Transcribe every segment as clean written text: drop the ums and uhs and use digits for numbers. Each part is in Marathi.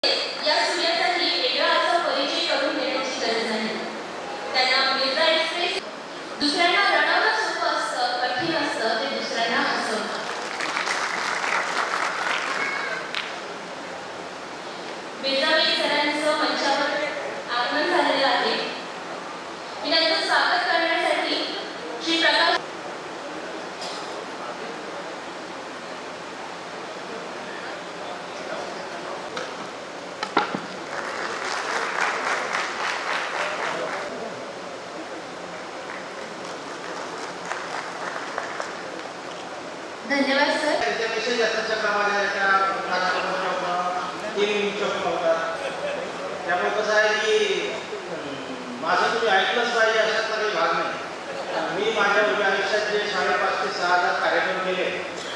या सूर्यासाठी वेगळा असा परिचय करून देण्याची गरज नाही. त्यांना मिर्झा एक्सप्रेस दुसऱ्यांना रडवणं सोपं असतं, कठीण असतं ते दुसऱ्यांना हसवणं. मिर्झाबाई सरांचं मंचावर आगमन झालेलं आहे. मी त्यांचं स्वागत करण्यासाठी श्री प्रकाश धन्यवाद सर. त्याच्यापेक्षा जास्त कामाच्या त्यामुळे कसं आहे की माझं तुम्ही ऐकलंच पाहिजे अशातला काही भाग नाही. मी माझ्या आयुष्यात जे 5,500 ते 6,000 कार्यक्रम केले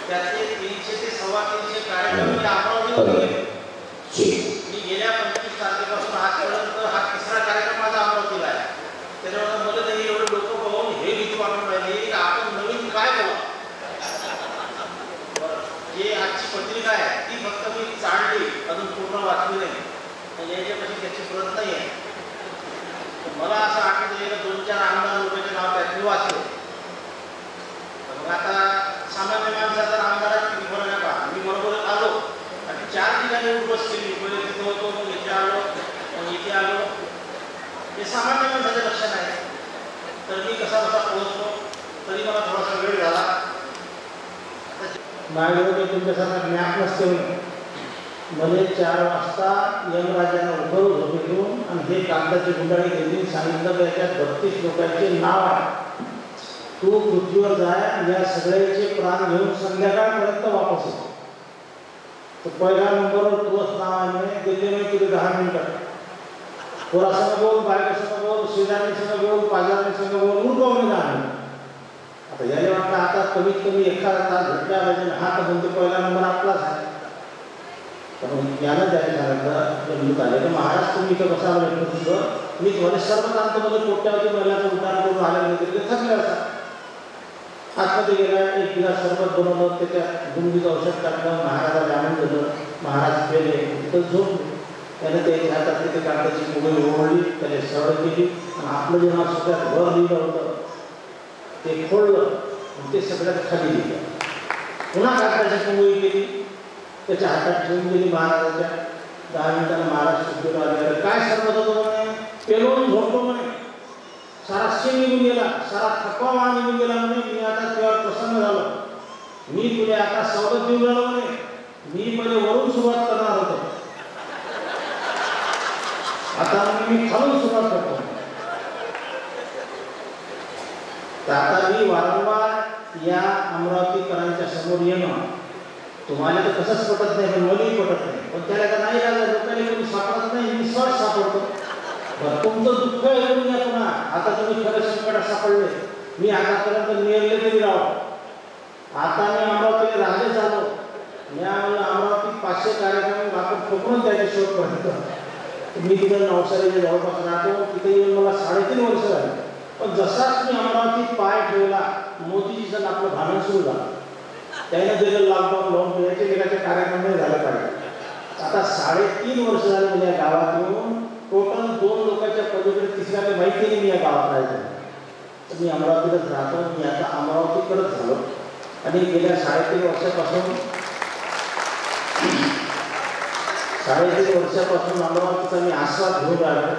त्यातले 300 ते 350 कार्यक्रम मी अमरावतीमध्ये केले. मी गेल्या 25 तारखेपासून आजपर्यंत हा 3रा कार्यक्रम माझा अमरावतीला आहे. त्याच्यामुळे मला तरी एवढे लोक बघून हे भीती वाटून राहिली की आपण नवीन काय बोला. जे आजची पत्रिका आहे ती फक्त मी चालली, अजून पूर्ण वाचली नाही. याच्यापाशी त्याची प्रत नाही आहे. मला असं आठवतं की 2-4 आमदार लोकांचे नाव त्यात वाचले. मग आता सामान्य माणसाचा आमदारात किती फरक आहे का. मी बरोबर आलो आणि 4 ठिकाणी बस केली. पहिले तिथे होतो, मग इथे आलो, मग इथे आलो. हे सामान्य माणसाचे लक्षण आहे. तर मी कसा पोहोचलो तरी मला थोडासा वेळ झाला. माझ्याकडे तुमच्यासारखा ज्ञान नसते. मला 4 वाजता यमराजांना उठवून झोपेतून आणि हे कागदाची गुंडाळी घेतली. सांगितलं की याच्यात 32 लोकांचे नाव आहे. तू पृथ्वीवर जाय, या सगळ्याचे प्राण घेऊन संध्याकाळपर्यंत वापस येतो. तर पहिल्या नंबरवर तुझंच नाव आहे. दिल्लीमध्ये तुझे 10 मिनिटं पोरासंग बोल, बायकोसंग बोल, शेजारीसंग बोल, पाजारीसंग बोल, उरकवणे 10 मिनिटं. आता याने वाटलं आता कमीत कमी एखादा तास भेटला पाहिजे. हा तर म्हणतो पहिला नंबर आपलाच आहे. पण यानं द्यायला सांगितलं लिहून आले तर महाराज तुम्ही इथं बसा भेटलं. मी तुम्हाला सर्व प्रांतामध्ये कोट्यावधी महिलाचं उदाहरण करून आल्यानंतर तिथे थकले असा. आतमध्ये गेला, एक गिलास सरबत बनवलं, त्याच्यात गुंगीचं औषध टाकलं, महाराजाला आणून दिलं. महाराज पेले, तिथं झोपले. त्याने त्याच्या हातात तिथे कागदाची मुंबई ओढली, त्याने सरळ केली आणि आपलं जे नाव सगळ्यात वर लिहिलं होतं ते खोडलं, ते सगळ्यात खाली लिहिलं. पुन्हा कागदाची मुंबई केली, त्याच्या हातात ठेवून गेली महाराजाच्या. 10 मिनिटांना महाराज शुद्धीला आले. काय सरबत होतं म्हणे, पेलोन झोपलो म्हणे, सारा शेण निघून गेला, सारा थकवा निघून गेला म्हणे. मी आता तुझ्यावर प्रसन्न झालो. मी तुला आता सवलत देऊन राहिलो म्हणे. मी पहिले वरून सुरुवात करणार होतो, आता मी खालून सुरुवात करतो. तर आता मी वारंवार या अमरावतीकरांच्या समोर येणं तुम्हाला तर कसंच पटत नाही, पण मलाही पटत नाही. पण त्याला का नाही लागलं, लोकांनी कोणी सापडत नाही, मी सहज सापडतो. बरं, तुमचं दुःख ऐकून घ्या. पुन्हा आता तुम्ही खरं संकटात सापडले. मी आतापर्यंत निर्ले तरी राहो. आता मी अमरावतीला राहिले झालो. यामुळे अमरावतीत 500 कार्यक्रम आपण ठोकून त्याच्या शेवटपर्यंत. मी तिथं नवसारीच्या जवळपास राहतो. तिथे येऊन मला 3.5 वर्ष झाले. पण जसाच मी अमरावतीत पाय ठेवला, मोदीजीचं आपलं भांडण सुरू झालं. त्यानं दिलं लॉकडाऊन लावून ठेवायचे, एकाच्या कार्यक्रम नाही झाला पाहिजे. आता 3.5 वर्ष झाले मला या गावात येऊन. टोटल 2 लोकांच्या पलीकडे तिसऱ्याला माहिती नाही मी या गावात राहायचं. तर मी अमरावतीतच राहतो. मी आता अमरावतीकडेच झालो आणि गेल्या 3.5 वर्षापासून अमरावतीचा मी आस्वाद घेऊन राहिलो.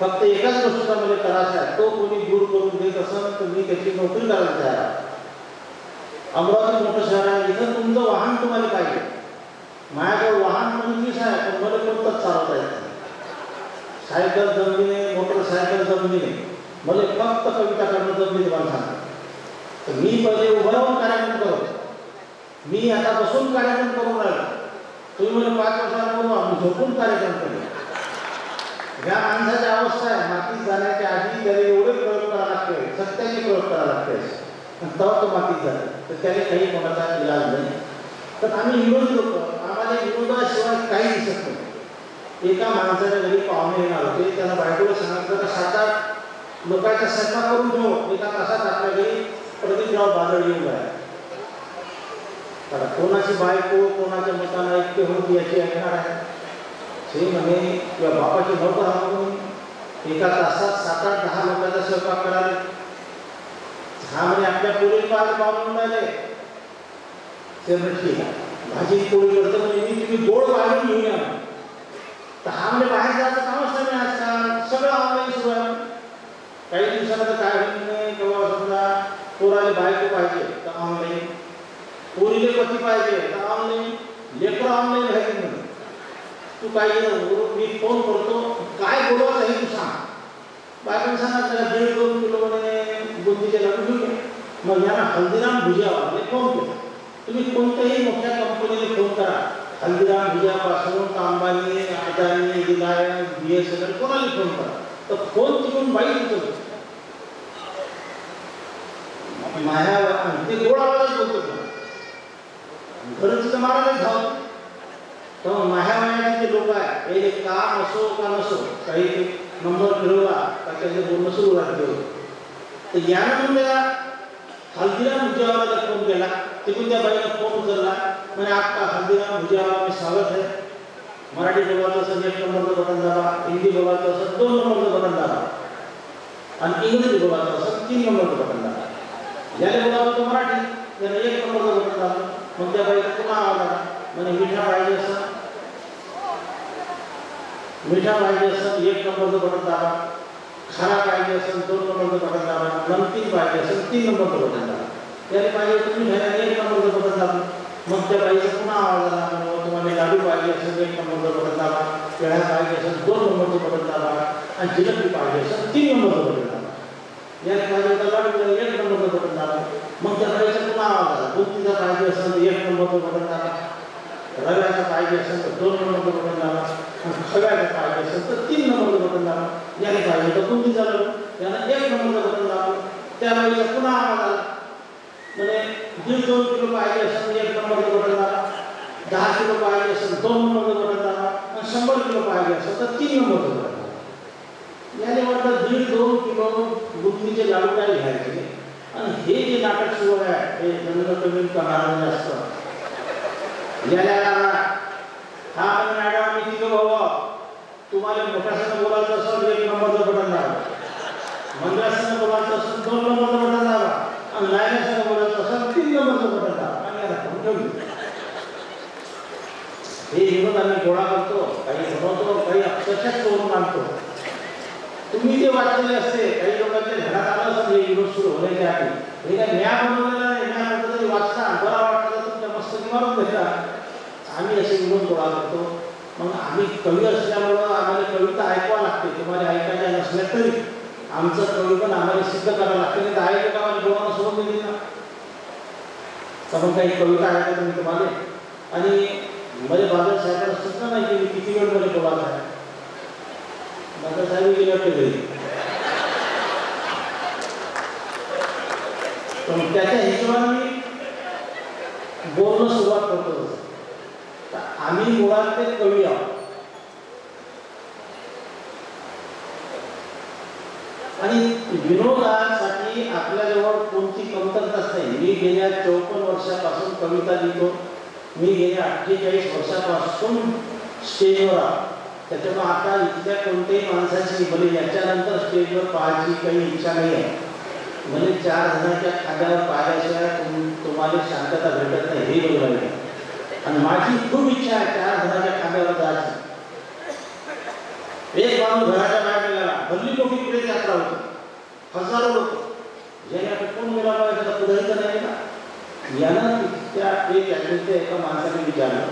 फक्त एकाच गोष्टीचा मला त्रास आहे, तो कोणी दूर करून देत असेल तर मी त्याची नोकरी करायला तयार आहे. अमरावती मोठं शहर आहे, इथं तुमचं वाहन तुम्हाला पाहिजे. माझ्याकडे वाहन 25 आहे, पण मला कोणतंच चालवता येत नाही. सायकल जमली, मोटरसायकल जमली, मला फक्त कविता करणं जमली. तुम्हाला सांगा तर मी पहिले उभं राहून कार्यक्रम करतो. मी आता बसून कार्यक्रम करून राहिलो. तुम्ही मला 5 वर्षांपूर्वी आम्ही झोपून कार्यक्रम केले. ह्या माणसाची अवस्था आहे, मातीत जाण्याच्या आधी त्याला एवढे प्रयोग करावे लागते, सत्याचे प्रयोग करावे लागते. तेव्हा तो मातीत जातो. तर त्याने काही कोणाचा इलाज नाही. तर आम्ही विरोधी लोक, आम्हाला विरोधाशिवाय काही दिसत नाही. एका माणसाच्या घरी पाहुणे येणार होते. त्याला बायकोला सांगितलं तर 7-8 लोकांचा स्वयंपाक करून ठेव, एका तासात आपल्या घरी प्रदीपराव बादळ येऊन आहे. तर कोणाची बायको कोणाच्या मताला ऐक्य होती याची ऐकणार आहे. ते म्हणे किंवा बापाचे नोकर म्हणून एका तासात 7-8-10 लोकांचा स्वयंपाक करायला. हा म्हणे आपल्या पोळी पाहून राहिले ते म्हणजे ठीक आहे भाजी पोळी करतो म्हणजे मी तुम्ही गोड भाजी घेऊन या. तर हा म्हणजे बाहेर जायचं कामच नाही आजकाल सगळं ऑनलाईन सुरू आहे. काही दिवसानंतर काय होईल नाही किंवा समजा पोराला बायको पाहिजे तर ऑनलाईन, पोरीले पती पाहिजे तर ऑनलाईन, लेकरं ऑनलाईन राहायचे म्हणून तू काही मी फोन करतो काय बोलवायचं हे तू सांग. बायकोने सांगा त्याला 1.5-2 किलो म्हणे बुंदीचे लाडू घेऊन घ्या. मग यांना हल्दीराम भुजियावाले फोन केला. तुम्ही कोणत्याही मोठ्या कंपनीने फोन करा, हल्दीराम भुजियापासून अंबानी, अदानी, रिलायन्स, BSNL कोणाला फोन करा तर फोन तिकडून बाई उचलतो. मायावर ते गोड आवाज बोलतो खरंच तर मारायला धावतो. तर मायाचे लोक आहे हे काम असो का नसो काही नंबर फिरवला का त्याचे बोलणं सुरू राहते. तर यानं म्हणल्या हल्दीराम भुजियावाला फोन केला. तिकडून त्या बाईला फोन उचलला म्हणजे आपका हल्दीराम भुजियावाला में स्वागत है. मराठी बोलायचं असेल 1 नंबरचं बटन दाबा, हिंदी बोलायचं असेल 2 नंबरचं बटन दाबा आणि इंग्रजी बोलायचं असेल 3 नंबरचं बटन दाबा. ज्याला बोलावं तो मराठी त्याने 1 नंबरचं बटन दाबलं. मग त्या बाईला पुन्हा आवाज आला म्हणजे मिठा पाहिजे असं 1 नंबरचं बटन दाबा, खारा पाहिजे असेल 2 नंबरचं बटन दाबा, नमकीन पाहिजे असेल 3 नंबरचं बटन दाबा. त्याने पाहिजे तुम्ही 1 नंबरचं बटन दाबलं. मग त्या बाईचा पुन्हा आवाज आला तुम्हाला लाडू पाहिजे असेल 1 नंबरचं बटन दाबा, पेढा पाहिजे असेल 2 नंबरचं बटन दाबा आणि जिलेबी पाहिजे असेल 3 नंबरचं बटन दाबा. याने पाहिजे तर लाडू 1 नंबरचं बटन दाबा. मग त्या बाईचा पुन्हा आवाज आला बुंदीचा पाहिजे असेल तर 1 नंबरचं बटन दाबा, रव्याचा पाहिजे असेल तर 2 नंबरचं बटन दाबा, खव्याचा पाहिजे असेल तर 3 नंबरचं बटन दाबा. याने पाहिजे तर बुंदीचा लाडू यानं 1 नंबरचं बटन दाबलं. त्या बाईचा पुन्हा आवाज आला म्हणजे 1.5-2 किलो पाहिजे असेल 1 नंबरचं बटन दाबा, 10 किलो पाहिजे असेल 2 नंबरचं बटन दाबा आणि 100 किलो पाहिजे असेल तर 3 नंबरचं बटन दाबा. याने वाटतं 1.5-2 किलो बुंदीचे लाडू काय घ्यायचे. आणि हे जे नाटक सुरू आहे हे नंदनकमी करणारं असतं. याला हा मॅडम मी तिथं बाबा तुम्हाला मोठ्यासनं बोलायचं असेल 1 नंबरचं बटन दाबा, मंगळासनं बोलायचं असेल 2 नंबरचं बटन दाबा आणि लायनासनं बोलायचं असेल 3 नंबरचं बटन दाबा. आणि याला ठेवली हे विनोद आम्ही गोळा करतो, काही बनवतो, काही अक्षरशः करून आणतो. तुम्ही ते वाचलेले असते काही लोकांच्या घरात आलं असं हे विनोद सुरू होण्याच्या आधी हे काय न्या बनवलेला नाही. न्या म्हटलं तरी वाचता बरा वाटलं तुमच्या मस्तकी मारून घेतला. आम्ही असे विनोद गोळा करतो. मग आम्ही कवी असल्यामुळं आम्हाला कविता ऐकावं लागते. तुम्हाला ऐकायला नसल्या तरी आमचं कवी पण आम्हाला सिद्ध करावं लागते. नाही तर ऐकलं का आम्हाला बोलायला सोडून दिली ना तर मग काही कविता ऐकायचं मी तुम्हाला. आणि मध्ये बादल साहेबांना सुद्धा नाही की मी किती वेळ मध्ये बोलायला आहे. बादल साहेब गेले वाटते घरी पण त्याच्या हिशोबाने मी बोलणं सुरुवात करतो. आम्ही मुळात ते कवी आहोत. आणि विनोदासाठी आपल्याजवळ कोणती कमतरताच नाही. मी गेल्या 54 वर्षापासून कविता लिहितो. मी गेल्या 48 वर्षापासून स्टेजवर आहे. त्याच्यामुळे आता इथल्या कोणत्याही माणसाची भले याच्यानंतर स्टेजवर पाहायची काही इच्छा नाही आहे. म्हणजे 4 जणांच्या खांद्यावर पाहिल्याशिवाय तुम्हाला शांतता भेटत नाही हे बरोबर आहे. आणि माझी खूप इच्छा आहे 4 जणांच्या खांद्यावर जायची. एक माणूस घराच्या बाहेर गेला भरली मोठी पुढे यात्रा होती, हजारो लोक ज्याने कोण गेला पाहिजे त्याचा पुढारीचा नाही का. यानं त्या एका माणसाने विचारलं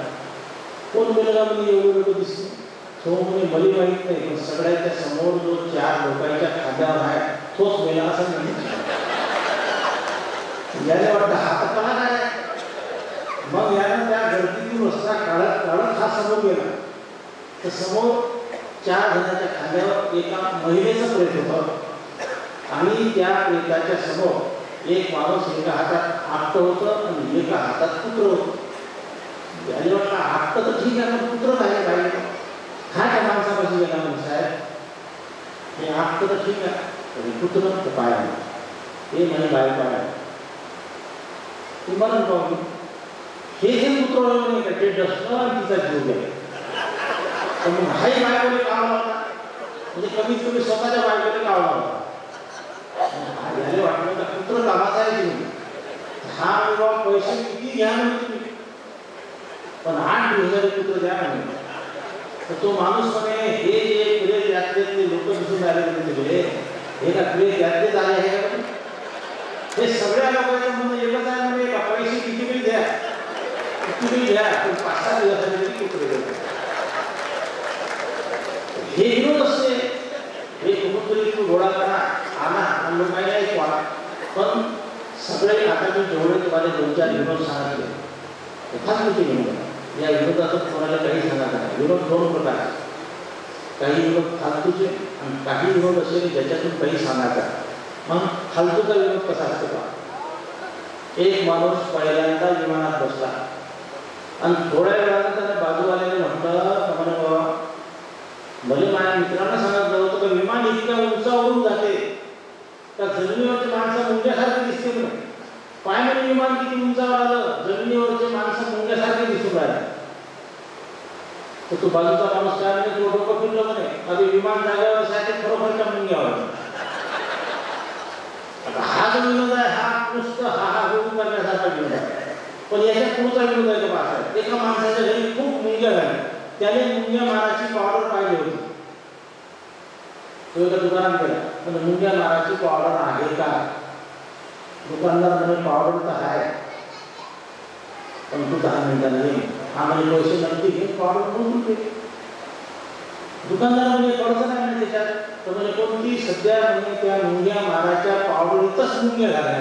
कोण गेला म्हणजे एवढं लोक दिसते. तो म्हणजे मला माहीत नाही पण सगळ्याच्या समोर जो 4 लोकांच्या खांद्यावर आहे तोच मेला असं नाही. याने वाटतं हा तर कला काय. मग यानं त्या गर्दीतून रस्ता काढत काढत हा समोर गेला. तर समोर 4 जणांच्या खांद्यावर एका महिलेचं प्रेत होतं आणि त्या प्रेताच्या समोर एक माणूस एका हातात आपटं होतं आणि एका हातात पुत्र होतं. याने वाटतं आपटं तर ठीक आहे पण पुत्र काय पाहिजे काय त्या माणसापाशी गेला म्हणून साहेब हे आपटं तर ठीक आहे पुत्र पाय हे म्हणजे बायको आहे. तुम्हाला पाहू हे जे पुत्र नाही का ते डसलं आणि तिचा जीव गेला. पण मग हाही बायकोने काढला होता, म्हणजे कमीत कमी स्वतःच्या बायकोने काढला होता. याला वाटलं का पुत्र कामाचा आहे की हा बाबा पैसे किती घ्या म्हणजे तुम्ही, पण 8 दिवसाचे पुत्र द्या म्हणजे. तर तो माणूस म्हणे हे जे पुढे यात्रेतले लोक दिसून आलेले तिकडे हे का पुढे यात्रेत आले आहे का, हे सगळ्या लोकांचं म्हणणं एकच आहे म्हणजे का पैसे किती वेळी द्या, किती वेळी द्या, पण 5-6 दिवसाचे पुत्र द्या. हे विरोध असते, हे कुठंतरी तू घोडा करा आणा आणि लोकांना ऐकवा. पण सगळे आता मी जेवढे तुम्हाला 2-4 विनोद सांगितले फार मोठे विनोद. या विनोदातून कोणाला काही सांगायचं नाही. विनोद 2 प्रकार, काही विनोद फालतूचे आणि काही विनोद असे की ज्याच्यातून काही सांगायचा. मग फालतूचा विनोद कसा असतो का, एक माणूस पहिल्यांदा विमानात बसला आणि थोड्या वेळानं त्याने बाजूवाल्याने म्हटलं का म्हणे बाबा भले माझ्या मित्रांना सांगत नव्हतं का विमान इतक्या उंचावरून जाते का जमिनीवरचे माणसं मुंग्यासारखे दिसते नाही. पाय म्हणजे विमान किती उंचावर आलं, जमिनीवरचे माणसं मुंग्यासारखे दिसून राहिले. तर तो बाजूचा माणूस काय म्हणजे तो डोकं फिरलं म्हणे आधी विमान जागेवर असायचे खरोखरच्या मुंग्यावर. आता हा जो विनोद आहे हा नुसतं हा होऊन करण्यासारखा विनोद आहे. पण याच्या पुढचा विनोद आहे का असा, एका माणसाच्या घरी खूप मुंग्या झाल्या, त्याने मुंग्या माराची पावडर पाहिजे होती. तो एका दुकानात गेला, पण मुंग्या माराची पावडर आहे का. दुकानदार म्हणे पावडर तर आहे पण तू 10 मिनिटांनी ये. हा म्हणजे पैसे नक्की घे, पावडर म्हणून घे. दुकानदार म्हणजे कळचं नाही म्हणजे त्याच्यात, तर म्हणजे कोणती सध्या म्हणजे त्या मुंग्या माराच्या पावडरीतच मुंग्या झाल्या.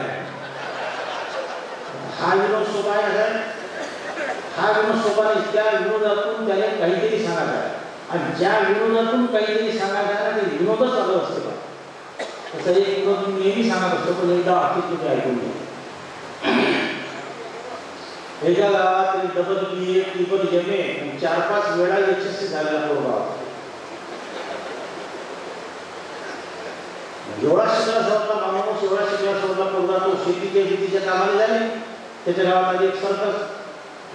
हा विनोद सोपा आहे, हा विनोद सोपा नाही. त्या विनोदातून त्याला काहीतरी सांगायचं आणि ज्या विनोदातून काहीतरी सांगायचं ते विनोदच चालू असते का. तसं एक विनोद मी नेहमी सांगत असतो, पण एकदा अति तुम्ही ऐकून घ्या. एका गावात डबल BA ट्रिपल MA 4-5 वेळा यशस्वी झालेला पोरगा. एवढा शिकला सोडला माणूस, एवढा शिकला सोडला पोरगा, तो शेतीच्या कामाला झाले. त्याच्या गावात एक सरकस,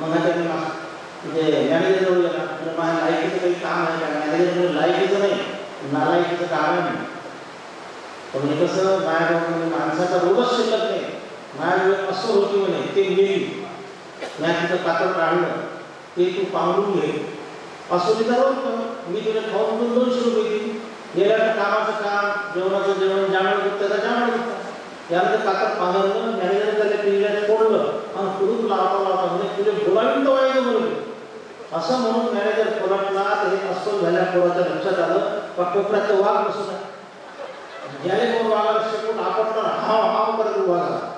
मग त्याने म्हणजे मॅनेजर जवळ गेला, म्हणजे माझ्या लायकीचं काही काम आहे का. मॅनेजर म्हणजे लायकीचं नाही, नालायकीचं काम आहे. म्हणजे कसं माझ्या माणसाचा रोगच शिल्लक नाही, माझ्या वेळ असं होती म्हणे ते गेली नाही तिथं कातड काढलं ते तू पांघरून घे असं तिथं रोग. मी तुला खाऊन 200 रुपये देईन. गेल्या कामाचं काम, जेवणाचं जेवण, जांभळ दुखतं जांभळ दुखतं. त्यानंतर कातड पांघरलं, मॅनेजर त्याला पिंजऱ्यात फोडलं आणि कुलूप लावता म्हणजे तुझे बोलावीन तो व्हायचं म्हणून असं म्हणून मॅनेजर पलटला. तर हे अस्वल झाल्या पोराच्या लक्षात आलं का कोपऱ्यात तो वाघ बसून आहे. ज्याने कोण वाघाला शेपूट आपटला हाव हाव करत उभा झाला.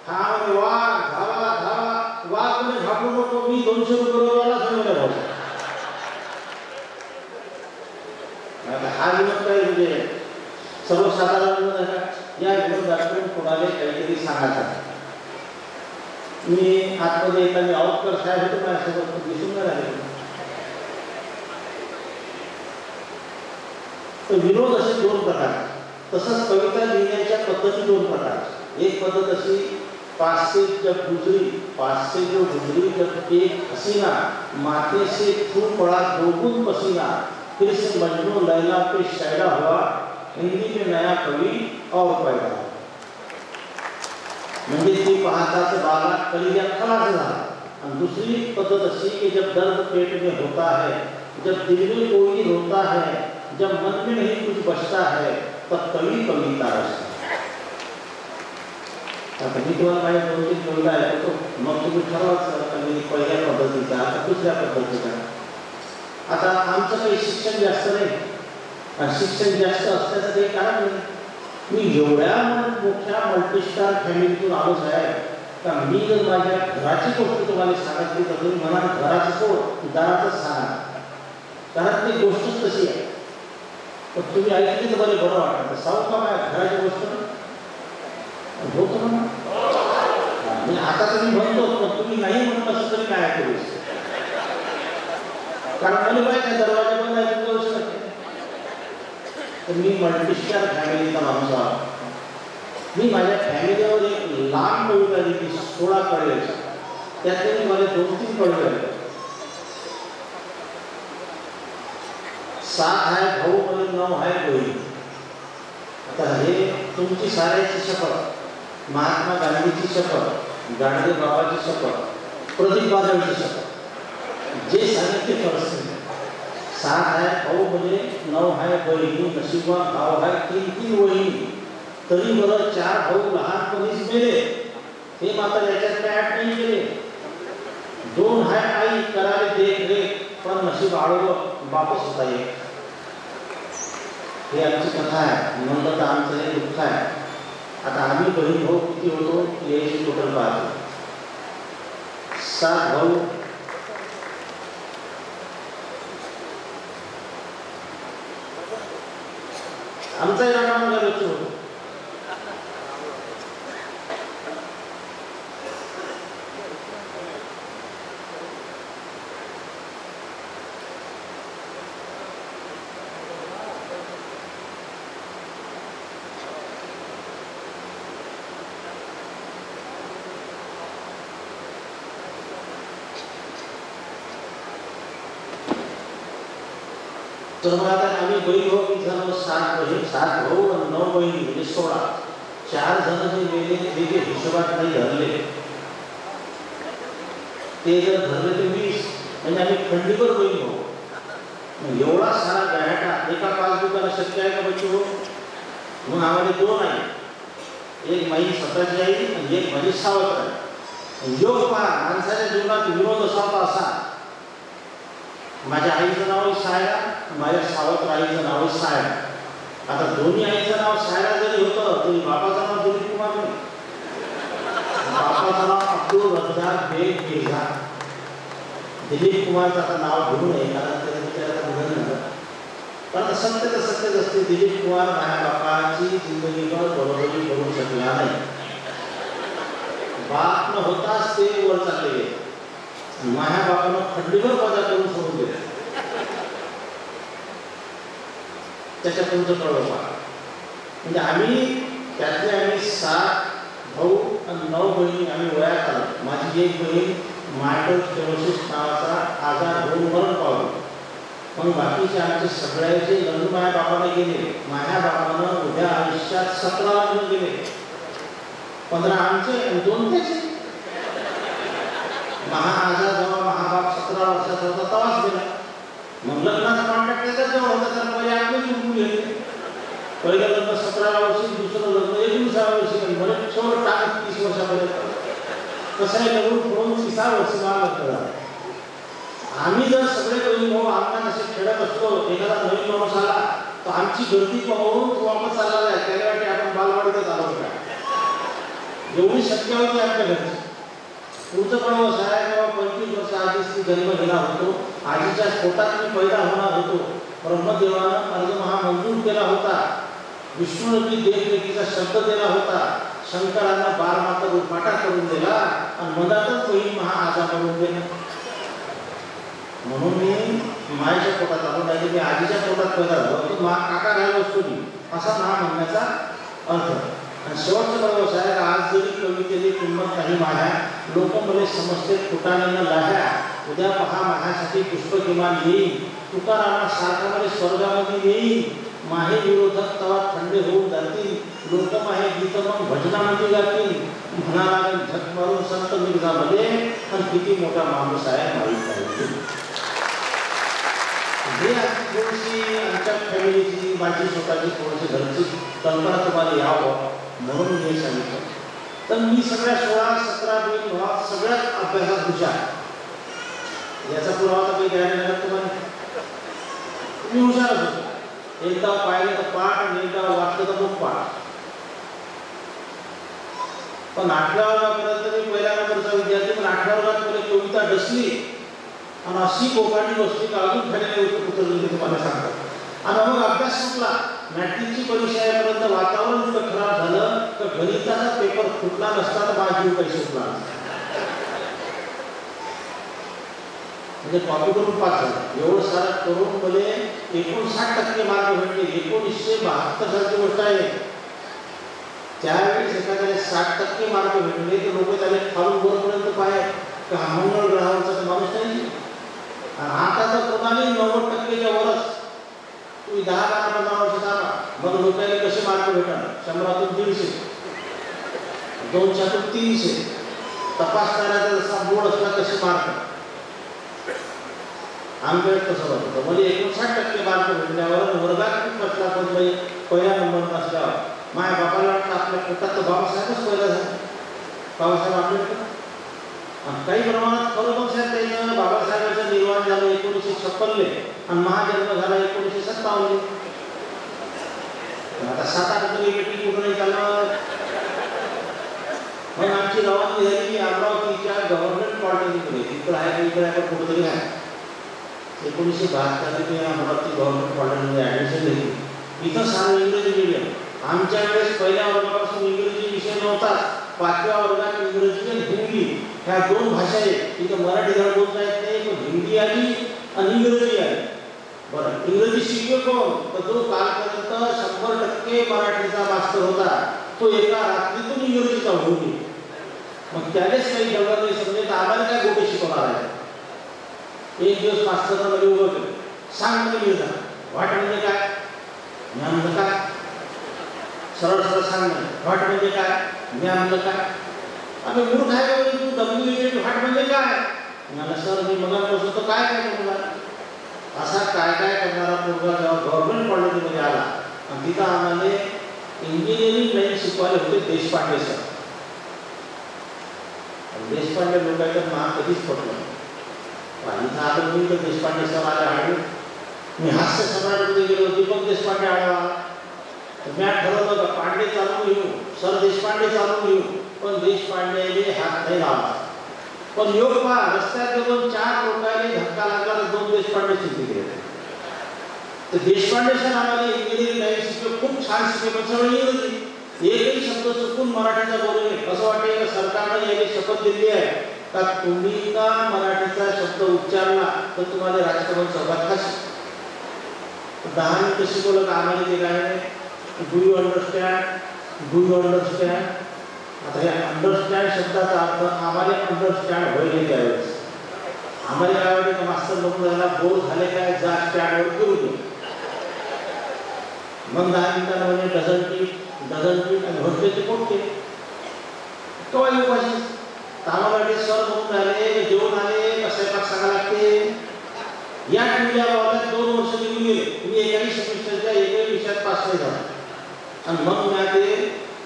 हा म्हणजे वाघ धावा धावा, वाघ म्हणजे झापू नको, मी 200 रुपये रोजवाला सांगून भाऊ. हा विनोद काय म्हणजे सर्वसाधारण विनोद आहे का. या विनोदातून कोणाला काहीतरी सांगायचं. मी आतमध्ये एखादी आवकर साहेब होतो माझ्यासोबत दिसून नाही राहिले. तर विनोद असे 2 प्रकार. तसंच कविता लिहिण्याच्या पद्धती 2 प्रकार. एक पद्धत अशी 5 से जब गुजरी, 5 से जो गुजरी जब एक हसीना, माथे से थू पड़ा 2 गुण पसीना, फिर से मजनू लैला पे शायरा हुआ, हिंदी में नया कवि और पैदा. म्हणजे ती पाहताच बागात कलिया खलास झाला. आणि दुसरी पद्धत अशी की जब दर्द पेट में होता है, जब दिल में कोई रोता है, जब मन में नहीं कुछ बचता है, तब कवि कविता रचता. आता मी तुम्हाला काही 2-3 कविता ऐकतो, मग तुम्ही ठरवाच कवी पहिल्या पद्धतीचा का दुसऱ्या पद्धतीचा. आता आमचं काही शिक्षण जास्त नाही आणि शिक्षण जास्त असल्याचं काही कारण नाही. मी एवढ्या मोठ्या मल्टीस्टार फॅमिलीतून आलो साहेब का मी जर माझ्या घराची गोष्ट तुम्हाला सांगितली तर तुम्ही म्हणा घराचं सोड दारातच सांगा, कारण ती गोष्टच तशी आहे. पण तुम्ही ऐकली तर बरे बरं वाटतं. सांगू का माझ्या घराची गोष्ट होतं ना. मी आता तुम्ही म्हणतो पण तुम्ही नाही म्हणत असं तरी काय करू, कारण मला काय दरवाजा बंद आहे जाऊ शकते. तर मी मल्टीस्टार फॅमिलीचा माणूस आहे. मी माझ्या फॅमिलीवर एक लांब कविता लिहिली 16 कळ्याची. त्यातले मला 2-3 कळले. 7 आहे भाऊ आणि 9 आहे बहीण. आता हे तुमची साऱ्याची शपथ, महात्मा गांधीची शपथ, गाडगे बाबाची शपथ, प्रदीप बादलची शपथ, जे सांगितले परिस्थिती. 7 आहे भाऊ म्हणजे 9 आहे बहिणी, नशिबवान भाव आहे 3 वहिनी. तरी बरं 4 भाऊ लहानपणीच मेले, हे मात्र याच्यात काय ॲड नाही केले. 2 आहे आई करावे देख रेख, पण नशीब आडवं बापच होता एक. हे आमची कथा आहे. म्हणलं तर आमचं हे दुःख आहे. आता आम्ही बहीण भाऊ किती होतो याची टोटल पाहतो. 7 भाऊ, आमचाही रामायण होतो. तर मग आता आम्ही बहीण भाऊ किती झालो? 7 बहीण, 7 भाऊ आणि 9 बहिणी म्हणजे 16. 4 जण जे मेले ते जे हिशोबात नाही धरले ते जर धरले ते 20, म्हणजे आम्ही खंडीवर बहीण भाऊ. एवढा सारा गॅटा एका पासबुकाला शक्य आहे का बच्चू? मग आम्हाला 2 आहे, एक माझी स्वतःची आई आणि एक माझी सावत्र आहे. योग पहा, माणसाच्या जीवनात विनोद असावा असा. माझ्या आईचं नाव सायरा, माझ्या सावत्र आईचं नाव सायरा. आता दोन्ही आईचं नाव सायरा जरी होतं तरी बापाचं नाव दिलीप कुमार नाही. बापाचं नाव अब्दुल रज्जाक बेग मिर्झा. दिलीप कुमारचं आता नाव घेऊ नये कारण त्याच्या विचाराचं निधन झालं. पण सत्य तर सत्यच असते. दिलीप कुमार माझ्या बापाची जिंदगीवर बरोबरी करू शकला नाही. बाप न होताच ते वर चालले गेले. माझ्या बापानं खंडीवर वजा करून सोडून दिले. त्याच्या तुमचं कळवा. म्हणजे आम्ही त्यातले आम्ही 7 भाऊ आणि 9 बहिणी आम्ही वयात आलो. माझी एक बहीण मायटोस्क्लेरोसिस नावाचा आजार होऊन मरण पावली. मग बाकीचे आमचे सगळ्याचे लग्न माझ्या बापाने गेले. माझ्या बापानं उद्या आयुष्यात 17 लग्न गेले. 15 आमचे आणि 2 त्याचे. आजार जेव्हा महाबाप 17 वर्षाचा होता तेव्हाच गेला. मग लग्नाचा कॉन्ट्रॅक्ट त्याच्याच जवळ होता, तर पहिले आपले जिंकून गेले. पहिलं लग्न 17 वर्षी, दुसरं लग्न 19 वर्षी, बरेच शेवट टाकत 30 वर्षापर्यंत. कसं आहे, लग्न पळून 30 वर्षी मला लग्न. आम्ही जर सगळे बहीण भाऊ आम्हाला असे खेळत असतो, एखादा नवीन माणूस आला तर आमची गर्दी पाहून तो वापस चालला जाय. त्याला वाटते आपण बालवाडीतच आलो का. एवढी शक्य होती आपल्या घरची. पुढचं पण साहेब जेव्हा 25 वर्ष आधीच ती जन्म घेणार होतो, आजीच्या पोटात मी पैदा होणार होतो. ब्रह्मदेवानं अर्ज महामंजूर केला होता. विष्णूने देखरेखीचा शब्द दिला होता. शंकरांना 12 माता उपाटा करून दिला आणि मधातच बहीण महाआजा करून दिला. म्हणून मी मायेच्या पोटात आलो, नाही मी आजीच्या पोटात पैदा झालो तो मा काका राहिलो असतो मी, असा हा म्हणण्याचा अर्थ. आणि शेवटचं बरोबर साहेब, आज जरी कवितेची किंमत नाही माझ्या, लोक मला समजते फुटाण्यानं लाह्या. उद्या पहा माझ्यासाठी पुष्प किमान येईल. तुकारामा सारखा मला स्वर्गामध्ये येईल. माहे विरोधक तवा थंडे होऊन जातील. लोक माहे गीत मग भजनामध्ये जातील. म्हणा लागेल झक मारून संत मिर्झामध्ये, पण किती मोठा माणूस आहे माहीत आहे. हे आमची थोडीशी आमच्या फॅमिलीची, माझी स्वतःची थोडीशी घरची कल्पना तुम्हाला यावं म्हणून मी सांगितलं. तर मी सगळ्या 16-17 बहीण भावात सगळ्यात अभ्यासात हुशार. याचा पुरावा तर काही द्यायला लागला तुम्हाला. मी हुशारच होतो. एकदा पाहिलं तर पाठ आणि एकदा वाचलं तर मग पाठ. पण 8व्या वर्गापर्यंत मी पहिल्या नंबरचा विद्यार्थी. पण 8व्या वर्गात मला कविता डसली आणि अशी कोकाटी बसली का अजून खाली उतरली तुम्हाला सांगतात. आणि मग अभ्यास सुटला. मॅट्रिकची परीक्षा यापर्यंत वातावरण इतकं खराब झालं तर गणिताचा पेपर फुटला नसता तर माझी काही सुटला. म्हणजे कॉपी करून पास झालं. एवढं सारं करून मला 59% मार्क भेटले. 1972 सालची गोष्ट आहे. त्यावेळेस एखाद्याला 60% मार्क भेटले तर लोक त्याला खालून वरपर्यंत पाय का मंगळ ग्रहावरचा माणूस नाही. आता तर कोणालाही 90%च्या वरच 10-12-15 वर्ष थांबा, मग लोकांनी कसे मार्क भेटणार? 100तून 150, 200तून 300. तपास करायचा जसा बोर्ड असला तसे मार्क. आमच्याकडे कसं होतं म्हणजे 59% मार्क भेटल्यावर वर्गात खूप म्हटला, पण पहिला नंबर नसल्यावर माझ्या बापाला वाटतं आपल्या पोटात तर बाबासाहेबच पहिला झाला, बाबासाहेब आंबेडकर. काही प्रमाणात खरोखर त्यानं बाबासाहेबांचं निर्माण झालं 1956 आणि महाजन्म झाला 1957. आता 7-8 बेटी कुठं नाही चाललं. मग आमची रवानगी झाली अमरावतीच्या गव्हर्नमेंट पॉलिटेक्निकमध्ये. तिकडं आहे इकडे आहे कुठंतरी आहे. 1972 अमरावती गव्हर्नमेंट पॉलिटेक्निकमध्ये ॲडमिशन घेतली. इथं सारं इंग्रजी मीडियम. आमच्या वेळेस पहिल्या वर्गापासून इंग्रजी विषय नव्हता. 5व्या वर्गात इंग्रजी आणि हिंदी ह्या 2 भाषा आहेत. तिथं मराठी धड बोलता येत नाही, पण हिंदी आली आणि इंग्रजी आली. बरं, इंग्रजी शिकलो कोण? तर जो कालपर्यंत 100% मराठीचा मास्तर होता, तो एका रात्रीतून इंग्रजीचा होऊन गेला. मग त्यानेच काही जवळ नाही समजे तर आम्हाला काय गोटे शिकवणार आहे. एक दिवस मास्तरनं मध्ये उभं केलं, सांग म्हणजे जा वाट म्हणजे काय, ज्ञान म्हणजे काय, सरळ सरळ सांग म्हणजे वाट म्हणजे काय, ज्ञान म्हणजे काय. आम्ही मूर्ख आहे, तू WH वाट म्हणजे काय? मला सर मी मगापासून तो काय काय करणार. असा काय काय करणारा मुलगा जेव्हा गव्हर्नमेंट कॉलेजमध्ये आला आणि तिथं आम्हाला इंजिनिअरिंग लाईन शिकवायला होते देशपांडे सर. देशपांडे लोकांचं नाव कधीच पटलं. इथं आलं मी तर देशपांडे सर आले आढळून. मी हास्य सम्राटमध्ये गेलो, दीपक देशपांडे आढळला. मी ठरवलं का पांडे चालून घेऊ, सर देशपांडे चालून घेऊ, पण देशपांडेने हात नाही लावला. पण योग पहा, रस्त्यात गेलो 4 लोकांनी धक्का लागला तर 2 देशपांडे शिकले गेले. तर देशपांडे सर आम्हाला इंजिनिअरिंग लाईन शिकले, खूप छान शिकले, पण सगळं इंग्रजी. एकही शब्द चुकून मराठीचा बोलू नये. असं वाटतं की सरकारने याची शपथ दिली आहे का तुम्ही का मराठीचा शब्द उच्चारला तर तुम्हाला राजकारण सहभाग खाशी. 10 मिनिटं शिकवलं का आम्हाला ते काय नाही. Do you understand, do you understand. आता या अंडरस्टँड शब्दाचा अर्थ आम्हाला अंडरस्टँड होईल त्यावेळेस. आम्हाला काय वाटतं मास्तर लोक झाला बोर झाले काय जा स्टँडवर करू दे. मग 10 मिनिटांना म्हणजे डझन पीठ आणि भरते ते पोटते केव्हा येऊ पाहिजे. आम्हाला सर म्हणून आले, जेवण आले, स्वयंपाक सांगा लागते. या टीव्हीला बोलत 2 वर्ष निघून गेले. मी एकाही सेमिस्टरच्या एकही विषयात पास नाही झाला. आणि मग मी ते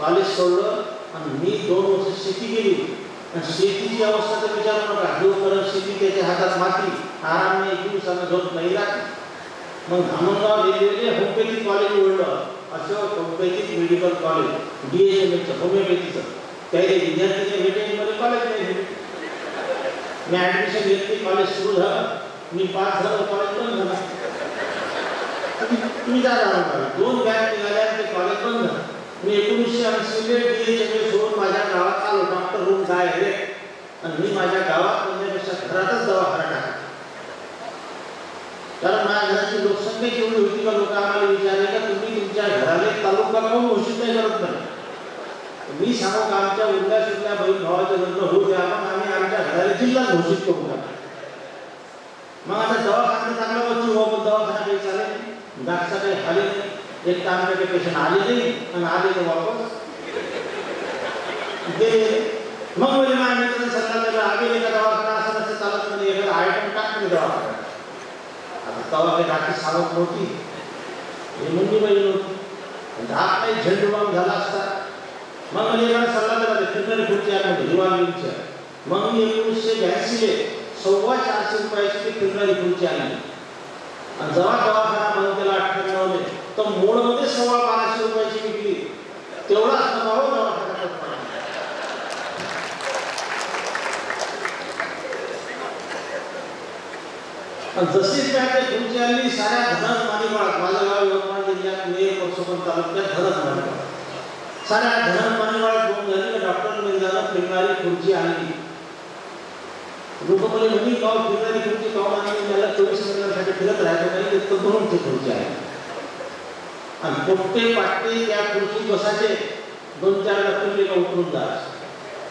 कॉलेज सोडलं आणि मी 2 वर्ष शेती केली. आणि शेतीची अवस्था तर विचारू नका. जो करत शेती त्याच्या हातात माती, आराम नाही, दिवसानं झोप नाही लागत. मग धामणगाव वेगवेगळे होमिओपॅथिक कॉलेज निवडलं. असं होमिओपॅथिक मेडिकल कॉलेज DHMचं होमिओपॅथीचं. त्याचे विद्यार्थ्यांच्या वेटेजमध्ये कॉलेज नाही. मी ॲडमिशन घेतली, कॉलेज सुरू झालं, मी पास झालो, कॉलेज बंद झालं. तुम्ही काय जाणार? 2 बॅच निघाल्या, ते कॉलेज बंद झालं. मी 1980 DHM सोडून माझ्या गावात आलो. डॉक्टर रूम काय आहे आणि मी माझ्या गावात म्हणण्यापेक्षा घरातच दवाखाना टाकला. कारण माझ्या घराची लोकसंख्या एवढी होती का लोक आम्हाला विचारले का तुम्ही तुमच्या घराला तालुका काहून घोषित नाही करत नाही. मी सांगू का आमच्या उरल्या सुरल्या बहीण भावाचं लग्न होऊ द्या, मग आम्ही आमच्या घराला जिल्हा घोषित करू का. मग आता दवाखाना चांगला बच्चू हो, पण दवाखाना काही चालेल जागचा काही आले नाही. एक तर आमच्याकडे पेशंट आले नाही आणि आले तर वापस गेले. मग म्हणजे माझ्या मित्रांनी सल्ला दिला आगे एका दवाखाना असं नसतं चालत म्हणजे एखादा आयटम टाकले दवाखाना. आता तवा काही राखी सावत नव्हती, हे मुंगी बाई नव्हती, हात नाही झेंडूबाम झाला असता. मग म्हणजे एखादा सल्ला दिला फिरणारी खुर्ची आहे रिवॉल्विंगच्या. मग मी 1982 450 रुपयाची ती फिरणारी खुर्ची आणली. आणि जेव्हा दवाखाना बंद केला 98 तर मोडमध्ये 1250 रुपयाची विकली. तेवढा असताना हो दवाखाना. जशीच त्या खुर्ची आणली साऱ्या धनच माणिकवाड, माझं गाव यवतमाळ जिल्ह्यात नेर परसोबन तालुक्यात धनच माणिकवाड, साऱ्या धनच माणिकवाड 2 झाली. डॉक्टर मिर्झानं फिरणारी खुर्ची आणली. लोक मला म्हणी गाव फिरणारी खुर्ची गाव आणि मला 24 मिनिटांसाठी फिरत राहायचं नाही, तितकं म्हणून ती खुर्ची आहे. आणि पोट्टे पाट्टे त्या खुर्ची बसायचे 2-4 डॉक्टरले का उतरून जा.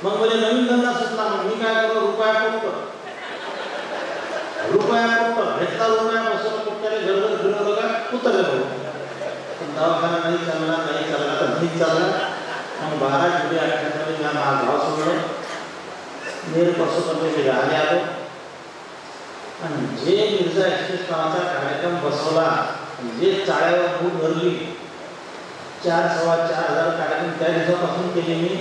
मग मला नवीन धंदा सुचला. मग मी काय करतो, रुपया पोट्ट भेटला रुपया बसवलं पोट्ट्याने घरघर फिरवलं का उतरलं. दवाखाना नाही चालला तर नाही चालला. मग 12 जुलै 98 मी माझं गाव सोडलं, नेरपासून गावी आलो आणि जे मिर्झा एक्सप्रेस नावाचा कार्यक्रम बसवला, जे चाळ्यावर खूप भरली, 4,000-4,500 कार्यक्रम त्या दिवसापासून केले मी.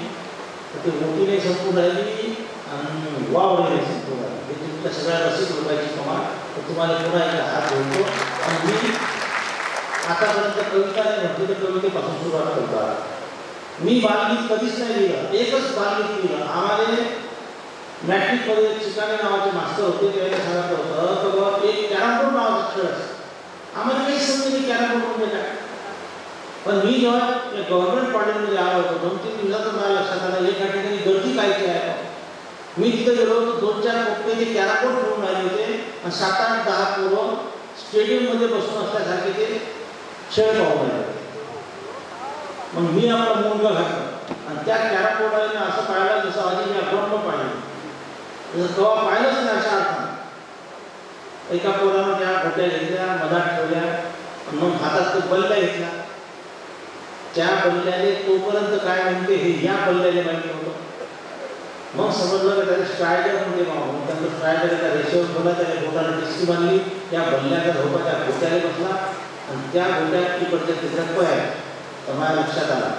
तर ते मोठीने संपूर्ण राहिली आणि वावडीने संपूर्ण राहिली. हे तुमच्या सगळ्या रसिक लोकांची कमाल. तर तुम्हाला पुन्हा एकदा हात जोडतो आणि मी आतापर्यंत कविता नाही म्हटली तर कवितेपासून सुरुवात करतो. मी बालगीत कधीच नाही लिहिलं, एकच बालगीत लिहिलं. आम्हाला मॅट्रिकमध्ये चिकाने नावाचे मास्टर होते, त्याला सांगितलं होतं तर बाबा एक कॅरमबोर्ड नावाचा खेळ असतो. आम्हाला काही समजलं की कॅरमबोर्ड म्हणजे काय. पण मी जेव्हा गव्हर्नमेंट कॉलेजमध्ये आलो होतो 2-3 दिवसातच मला लक्षात आलं एका ठिकाणी गर्दी काय आहे. मी तिथे गेलो होतो, 2-4 कोपरे ते कॅरमबोर्ड घेऊन राहिले होते आणि 7-8-10 पोरं स्टेडियममध्ये बसून असल्यासारखे ते खेळ पाहून राहिले. मग मी आपला मुलगा घातला आणि त्या कॅरमबोर्डाने असं पाहिलं जसं आधी मी अकाउंटला पाहिलं, जसं तेव्हा पाहिलंच नाही अशा अर्थानं. एका पोरानं त्या गोट्या घेतल्या, मधात ठेवल्या, मग हातात तो बल्ल्या घेतला. त्या बल्ल्याने तोपर्यंत काय म्हणते हे ह्या बल्ल्याने माहिती होतं. मग समजलं की त्याने स्ट्रायडर म्हणते बाबा. मग त्यांचं स्ट्रायडर त्या रेषेवर ठेवला, त्याने बोटाने टिस्की बांधली, त्या बल्ल्याचा धोका त्या गोट्याने बसला आणि त्या गोट्यात तिकडच्या तिकडे पळायला. तर माझ्या लक्षात आला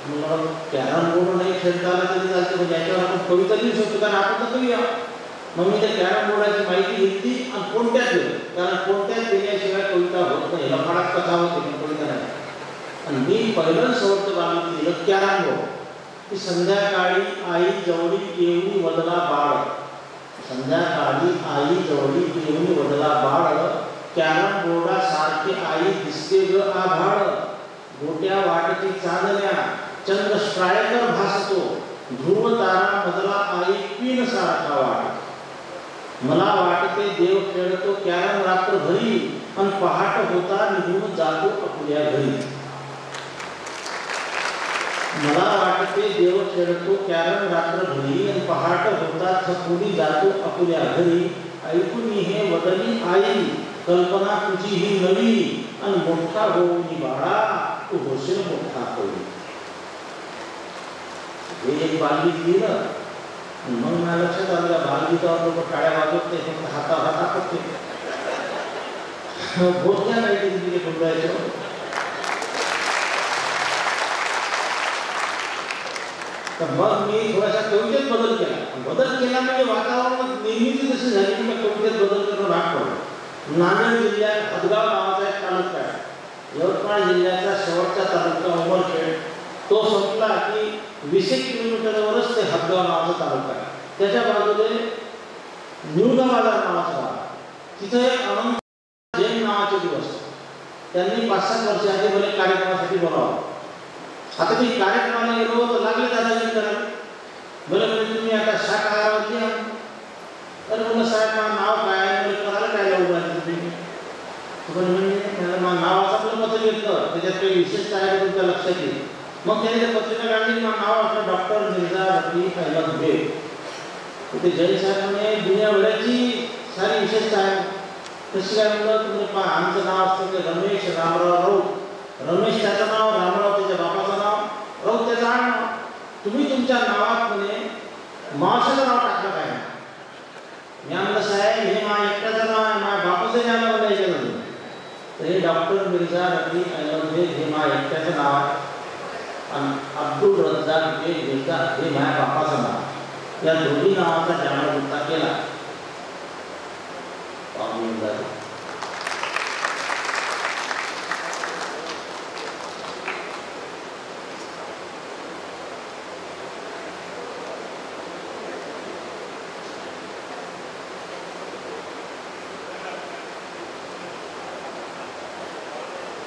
मग कॅरमबोर्ड नाही खेळता आला तरी चालते, म्हणजे याच्यावर आपण कविता लिहू शकतो कारण आपण तर करूया. मग मी त्या कॅरमबोर्डाची माहिती घेतली आणि कोणत्याच दिलं, कारण कोणत्याच दिल्याशिवाय कविता होत नाही. लफाडात कथा होते पण कविता नाही. आणि मी पहिलं शेवटचं बालगीत लिहिलं कॅरमबोर्ड. की संध्याकाळी आई जवळी येऊन वदला बाळ, संध्याकाळी आई जवळी येऊन वदला बाळ, कॅरमबोर्डासारखे आई दिसते ग आभाळ, गोट्या वाटती चांदण्या, चंद्र स्ट्रायकर भासतो, ध्रुव तारा मधला आई पिन सारखा वाट, मला वाटते देव खेळतो कॅरम रात्रभरी आणि पहाट होता निघून जातो आपल्या घरी. मला वाटते देव खेळतो कॅरम रात्रभरी आणि पहाट होता थकुली जातो आपल्या घरी, ऐकून हे वदनी आई कल्पना तुझी ही नवी, आणि मोठा होऊन बाळा तू होशील मोठा होईल. हे एक बालगीत लिहिलं. मग मला लक्षात आलं बालगीतावर लोक टाळ्या वाजवत नाही, फक्त हाता करते बोलत्या नाही तिथे बोलायचं. तर मग मी थोडासा कवितेत बदल केला म्हणजे वातावरण निर्मिती जशी झाली की मग कवितेत बदल करून भाग पडला. नांदेड जिल्ह्यात हदगाव नावाचा एक तालुका आहे. यवतमाळ जिल्ह्याचा शेवटचा तालुका उमरखेड, तो संपला की 20 किलोमीटरवरच ते हदगाव नावाचा तालुका आहे. त्याच्या बाजूने निवडा बाजार नावाचा गाव, तिथे एक अनंत जैन नावाचे दिवस त्यांनी 5-7 वर्ष आधी मला कार्यक्रमासाठी बोलावं. आता मी कार्यक्रमाला गेलो तर लागले दादाजी करायला, बरं म्हणजे तुम्ही आता शाकाहारावरती आहात. तर म्हणलं साहेब माझं नाव काय आहे, करायला काय लावू राहिले तुम्ही. म्हणजे माझं नावाचं आपलं पत्र घेतलं, त्याच्यात काही विशेषता आहे का तुमच्या लक्षात येईल. मग त्याने त्या पत्रिका काढली, माझं नाव आपलं डॉक्टर मिर्झा रफीक अहमद बेग. ते जैन साहेब म्हणे दुनियाभराची सारी विशेषता आहे. तशी काय म्हणलं तुम्ही आमचं नाव असतं ते रमेश रामराव राऊत. रमेश त्याचं नाव, रामराव त्याच्या बापाचं नाव, राऊत त्याचं आडनाव. तुम्ही तुमच्या नावात म्हणे मावशाचं नाव टाकलं काय. मी म्हणलं साहेब हे माझ्या एकट्याचं नाव आहे, माझ्या बापाचं नाव बोलायचं नाही. तर हे डॉक्टर मिर्झा रफीक अहमद बेग हे माझ्या एकट्याचं नाव आहे आणि अब्दुल रज्जाक बेग मिर्झा हे माझ्या बापाचं नाव. या दोन्ही नावाचा ज्यामुळे मुद्दा केला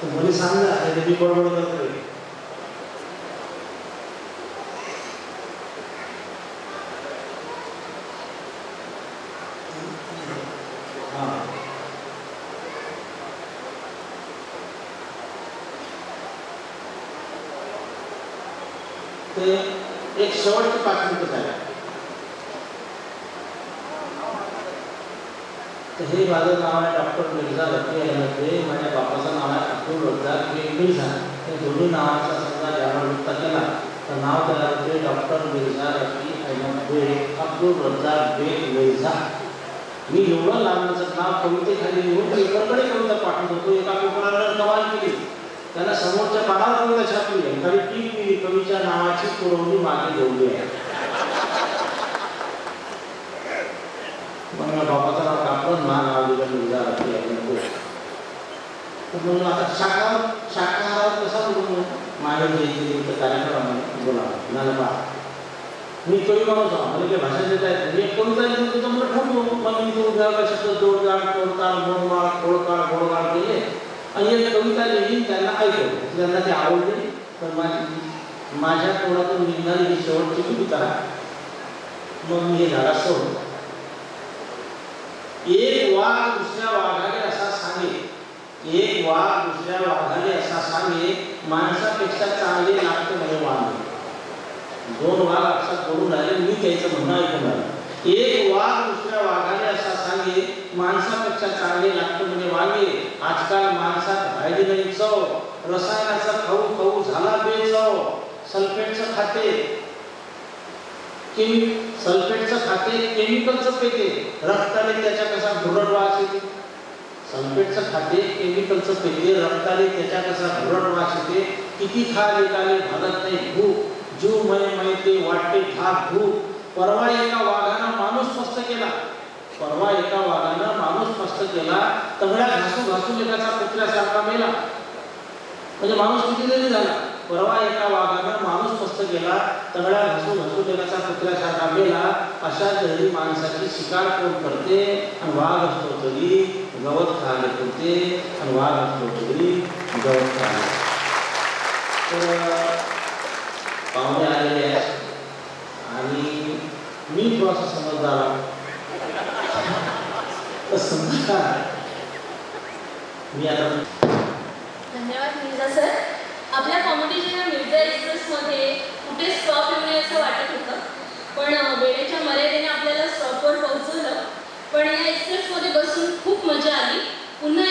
मुली सांगा मी बरोबर करतोय. ते एक शेवटचे 5 मिनिटं झाले. तर हे माझं नाव आहे डॉक्टर मिर्झा रफीक अहमद बेग, माझ्या बापाचं नाव आहे अब्दुल मिर्झा या दोन्ही नावाचा समजा जागरूकता केला तर नाव तयार होते डॉक्टर मिर्झा रफी अहमद बेग अब्दुल रज्जाक बेग मिर्झा. मी एवढं लहानचं नाव कवितेखाली लिहून पेपरकडे कविता पाठवत होतो. एका पेपरानं कमाल केली, त्याला समोरच्या पानावर कविता छापली आणि खाली टीप कवीच्या नावाची पुरवणी मागे ठेवली आहे. मग बाबाचं नाव कापलं, नाव दिलं मिर्झा रफी अहमद बेग. म्हणून आता शाकाहार कसा बोलून माझ्या जयंती कार्यक्रमाने बोलावं नाला मी कवी माणूस म्हणजे काही भाषा देत आहेत मी एक कविता लिहितो तर मला ठरतो मग मी तो उद्या शब्द जोडगाड तोडताळ मोडमाळ खोडकाळ गोडगाळ केले आणि एक कविता लिहिली त्यांना ऐकवलं. त्यांना ते आवडली तर माझ्या तोंडातून निघणारी ही शेवटची कविता मग मी हे झाला सोड. एक वाघ दुसऱ्या वाघाने असा सांगे, एक वाघ दुसऱ्या वाघाने असा सांगे माणसापेक्षा चांगले लागते म्हणजे वाघ. दोन वाघ अक्षात बोलून राहिले, मी त्याचं म्हणणं ऐकून राहिलं. एक वाघ दुसऱ्या वाघाने असा सांगे माणसापेक्षा चांगले लागते म्हणजे वाघे. आजकाल माणसात राहिली नाही चव, रसायनाचा खाऊ खाऊ झाला बेचव. सल्फेटचं खाते सल्फेटचं खाते केमिकलचं पेते, रक्ताने त्याच्या कसा घुरट वास येते. सल्फेटचं खाते केमिकलचं पेते, रक्ताने त्याच्या कसा घुरट वास येते. किती खा एकाने भागत नाही भूक, जीव माहिती वाटते ठाक भूक. परवा एका वाघानं माणूस स्पष्ट केला, परवा एका वाघानं माणूस स्पष्ट केला. तंगड्या घासू घासून एकाचा कुत्र्यासारखा मेला. म्हणजे माणूस किती जरी झाला. परवा एका वाघानं माणूस स्पष्ट केला, तंगड्या घासू घासून एकाचा कुत्र्यासारखा मेला. अशा जरी माणसाची शिकार कोण करते आणि वाघ असतो तरी गवत खायला करते आणि वाघ असतो तरी गवत खायला. तर पाहुणे आलेले आहेत आणि मी थोडासा समजदार समजा मी आता. धन्यवाद मिर्झा सर. आपल्या कॉम्पिटिशन मिर्झा एक्सप्रेसमध्ये कुठे स्टॉप येऊ नये असं वाटत होतं, पण वेळेच्या मर्यादेने आपल्याला स्टॉपवर पोहोचवलं. पण या एक्सप्रेसमध्ये बसून खूप मजा आली. पुन्हा